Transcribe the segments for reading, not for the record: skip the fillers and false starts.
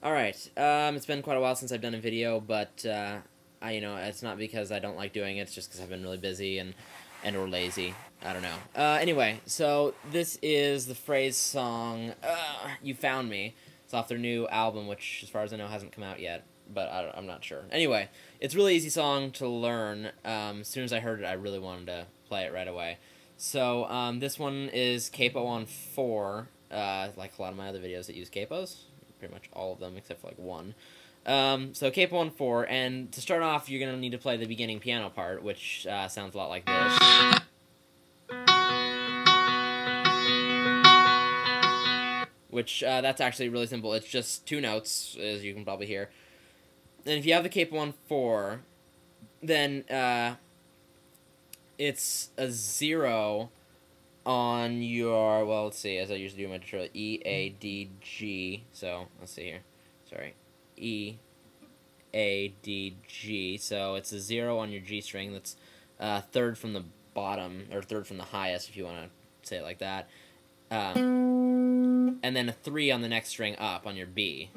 Alright, it's been quite a while since I've done a video, but, it's not because I don't like doing it, it's just because I've been really busy and or lazy. I don't know. Anyway, so this is the Phrase song, You Found Me. It's off their new album, which, as far as I know, hasn't come out yet, but I'm not sure. Anyway, it's a really easy song to learn. As soon as I heard it, I really wanted to play it right away. So, this one is capo on 4, like a lot of my other videos that use capos. Pretty much all of them except for like one. So capo on 4, and to start off, you're gonna need to play the beginning piano part, which sounds a lot like this. Which that's actually really simple. It's just 2 notes, as you can probably hear. And if you have the capo on 4, then it's a 0 on your, well, let's see, as I usually do my tutorial, E, A, D, G. So, let's see here. Sorry. E, A, D, G. So, it's a 0 on your G string. That's 3rd from the bottom, or 3rd from the highest, if you want to say it like that. And then a 3 on the next string up on your B.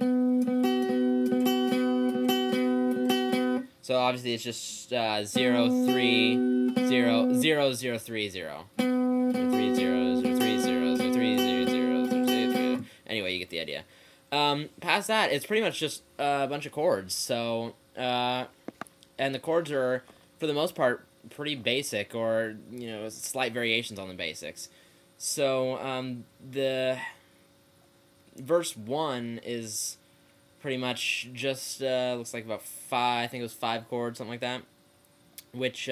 So, obviously, it's just 0, 3, 0, 0, 0, 3, 0. Anyway, you get the idea. Past that, it's pretty much just a bunch of chords. So, and the chords are, for the most part, pretty basic, or, slight variations on the basics. So, the verse 1 is pretty much just, looks like about 5, I think it was 5 chords, something like that. Which,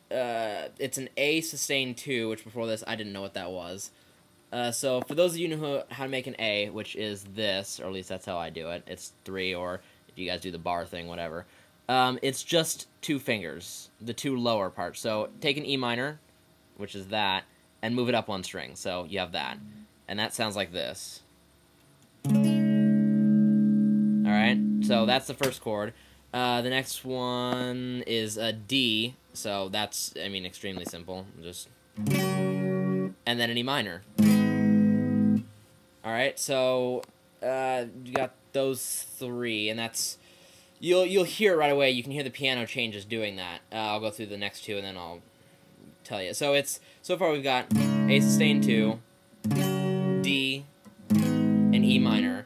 it's an A sustained 2, which before this I didn't know what that was. So for those of you who know how to make an A, which is this, or at least that's how I do it, it's 3, or if you guys do the bar thing, whatever. It's just 2 fingers, the 2 lower parts. So take an E minor, which is that, and move it up 1 string. So you have that. And that sounds like this. Alright, so that's the first chord. The next one is a D, so that's, extremely simple. Just, and then an E minor. Alright, so, you got those 3, and that's, you'll hear it right away. You can hear the piano changes doing that. I'll go through the next 2, and then I'll tell you. So so far we've got A sustained 2, D, and E minor.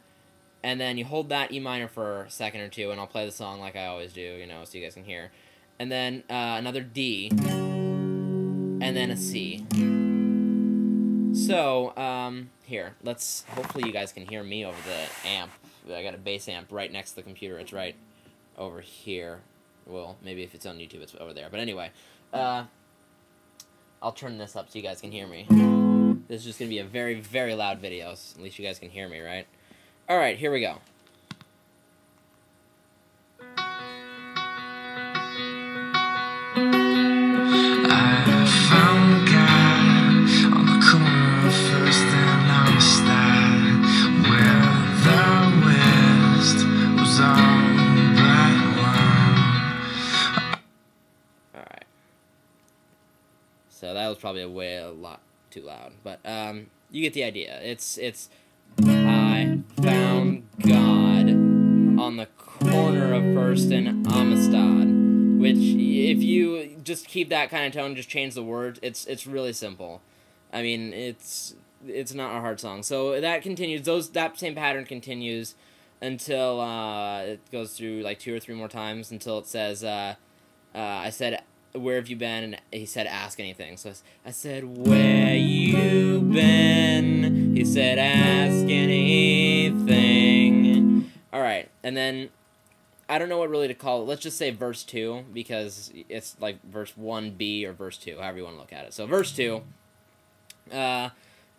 And then you hold that E minor for a second or 2, and I'll play the song like I always do, so you guys can hear. And then another D, and then a C. So, here, hopefully you guys can hear me over the amp. I got a bass amp right next to the computer. It's right over here. Well, maybe if it's on YouTube, it's over there. But anyway, I'll turn this up so you guys can hear me. This is just going to be a very, very loud video, so at least you guys can hear me, right? Alright, here we go. Alright. So that was probably a lot too loud, but you get the idea. It's I found God on the corner of First and Amistad, which if you just keep that kind of tone, just change the words, it's really simple. It's not a hard song. So that continues. That same pattern continues until it goes through like 2 or 3 more times until it says I said, "Where have you been?" And he said, "Ask anything." So I said, "Where you been?" He said, "Ask anything." Alright, and then, I don't know what really to call it. Let's just say verse 2, because it's like verse 1B or verse 2, however you want to look at it. So verse 2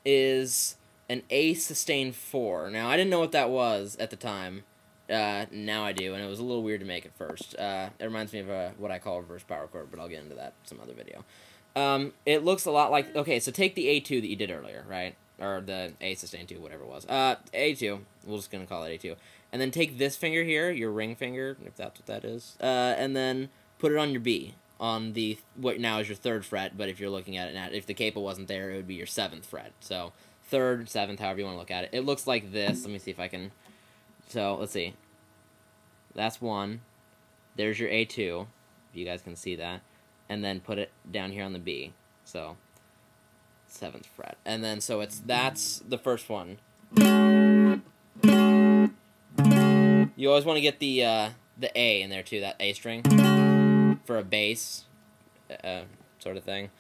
is an A sustained 4. Now, I didn't know what that was at the time. Now I do, and it was a little weird to make at first. It reminds me of what I call a reverse power chord, but I'll get into that some other video. It looks a lot like, okay, so take the A2 that you did earlier, right? Or the A sustained 2, whatever it was. A2, we're just going to call it A2. And then take this finger here, your ring finger, if that's what that is, and then put it on your B, on what now is your 3rd fret, but if you're looking at it now, if the capo wasn't there, it would be your 7th fret. So, 3rd, 7th, however you want to look at it. It looks like this. Let me see if I can So, let's see. That's 1. There's your A2, if you guys can see that. And then put it down here on the B. So, 7th fret. And then, so that's the first one. You always want to get the A in there too, that A string, for a bass sort of thing.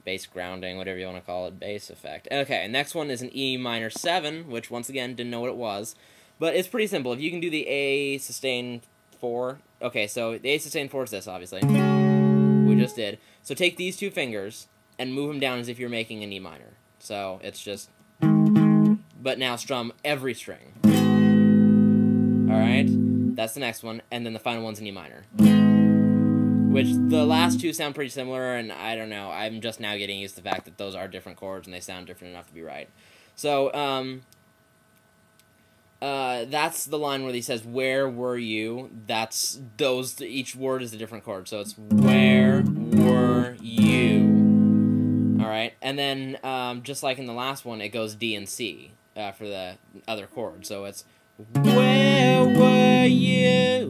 Bass grounding, whatever you want to call it, bass effect. Okay, next one is an E minor 7, which once again, didn't know what it was. But it's pretty simple. If you can do the A sustain 4, okay, so the A sustain 4 is this, obviously. We just did. So take these 2 fingers and move them down as if you're making an E minor. So it's just, but now strum every string. Alright, that's the next one, and then the final one's an E minor. Which, the last 2 sound pretty similar, and I don't know, I'm just now getting used to the fact that those are different chords, and they sound different enough to be right. So, that's the line where he says, where were you? That's, each word is a different chord, so it's, where were you? Alright, and then, just like in the last one, it goes D and C, for the other chord, so it's, where were you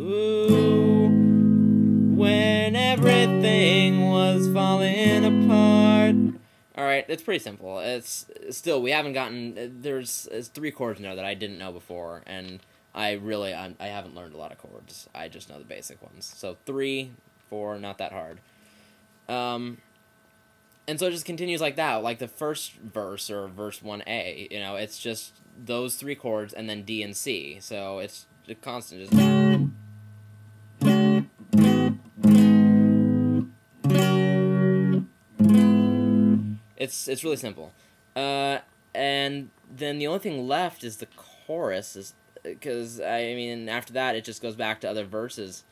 when everything was falling apart? Alright, it's pretty simple. It's still, we haven't gotten, there's 3 chords in there that I didn't know before, and I haven't learned a lot of chords. I just know the basic ones. So 3, 4, not that hard. And so it just continues like that, like the first verse, or verse 1A, you know, it's just those 3 chords, and then D and C, so it's a constant, just... It's really simple. And then the only thing left is the chorus, because, I mean, after that, it just goes back to other verses.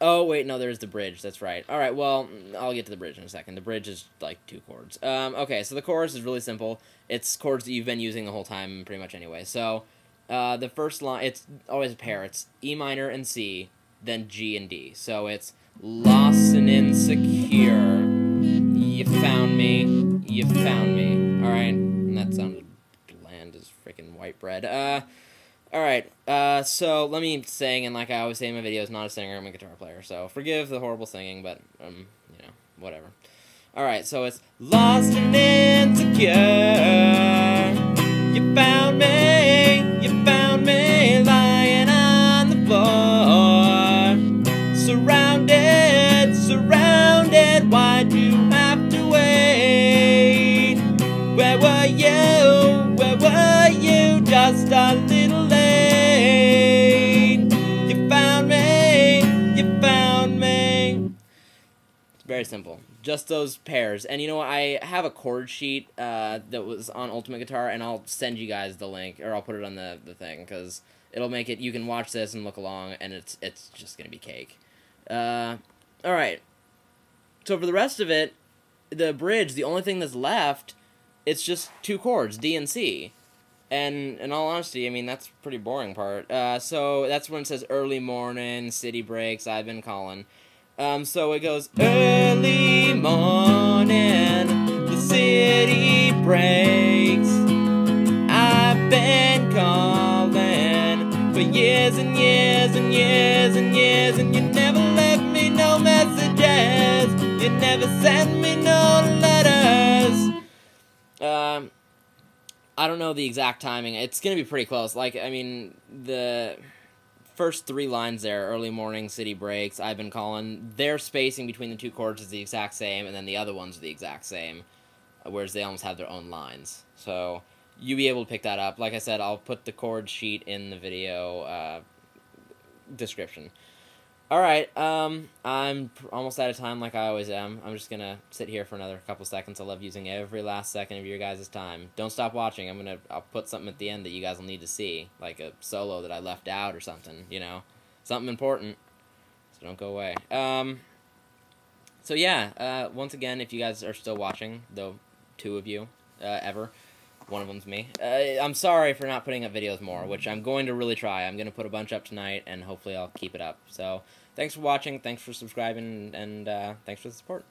Oh, wait, no, there's the bridge, that's right. Alright, well, I'll get to the bridge in a second. The bridge is, like, 2 chords. Okay, so the chorus is really simple. It's chords that you've been using the whole time, pretty much anyway. So, the first line, it's always a pair. It's E minor and C, then G and D. So it's lost and insecure. You found me. You found me. Alright, and that sounded bland as freaking white bread. Alright, so let me sing, and like I always say in my videos, not a singer, I'm a guitar player, so forgive the horrible singing, but, you know, whatever. Alright, so it's lost and insecure, you found me lying on the floor, surrounded, why'd you have to wait? Where were you, just a little late? You found me. It's very simple. Just those pairs. And you know what? I have a chord sheet that was on Ultimate Guitar, and I'll send you guys the link, or I'll put it on the thing, because it'll make it, you can watch this and look along, and it's just going to be cake. Alright. So for the rest of it, the bridge, the only thing that's left, it's just 2 chords, D and C. And in all honesty, I mean, that's a pretty boring part. So that's when it says early morning, city breaks, I've been calling. So it goes, early morning, the city breaks, I've been calling for years and years and years and years, and you never left me no messages, you never sent me no letters. I don't know the exact timing. It's gonna be pretty close. Like, I mean, the first 3 lines there, early morning, city breaks, I've been calling, their spacing between the 2 chords is the exact same, and then the other ones are the exact same, whereas they almost have their own lines. So, you'll be able to pick that up. Like I said, I'll put the chord sheet in the video description. Alright, I'm almost out of time like I always am. I'm just gonna sit here for another couple seconds. I love using every last second of your guys' time. Don't stop watching. I'll put something at the end that you guys will need to see, like a solo that I left out or something, you know? Something important. So don't go away. So yeah, once again, if you guys are still watching, though 2 of you, ever, one of them's me. I'm sorry for not putting up videos more, which I'm going to really try. I'm going to put a bunch up tonight, and hopefully I'll keep it up. So, thanks for watching, thanks for subscribing, and thanks for the support.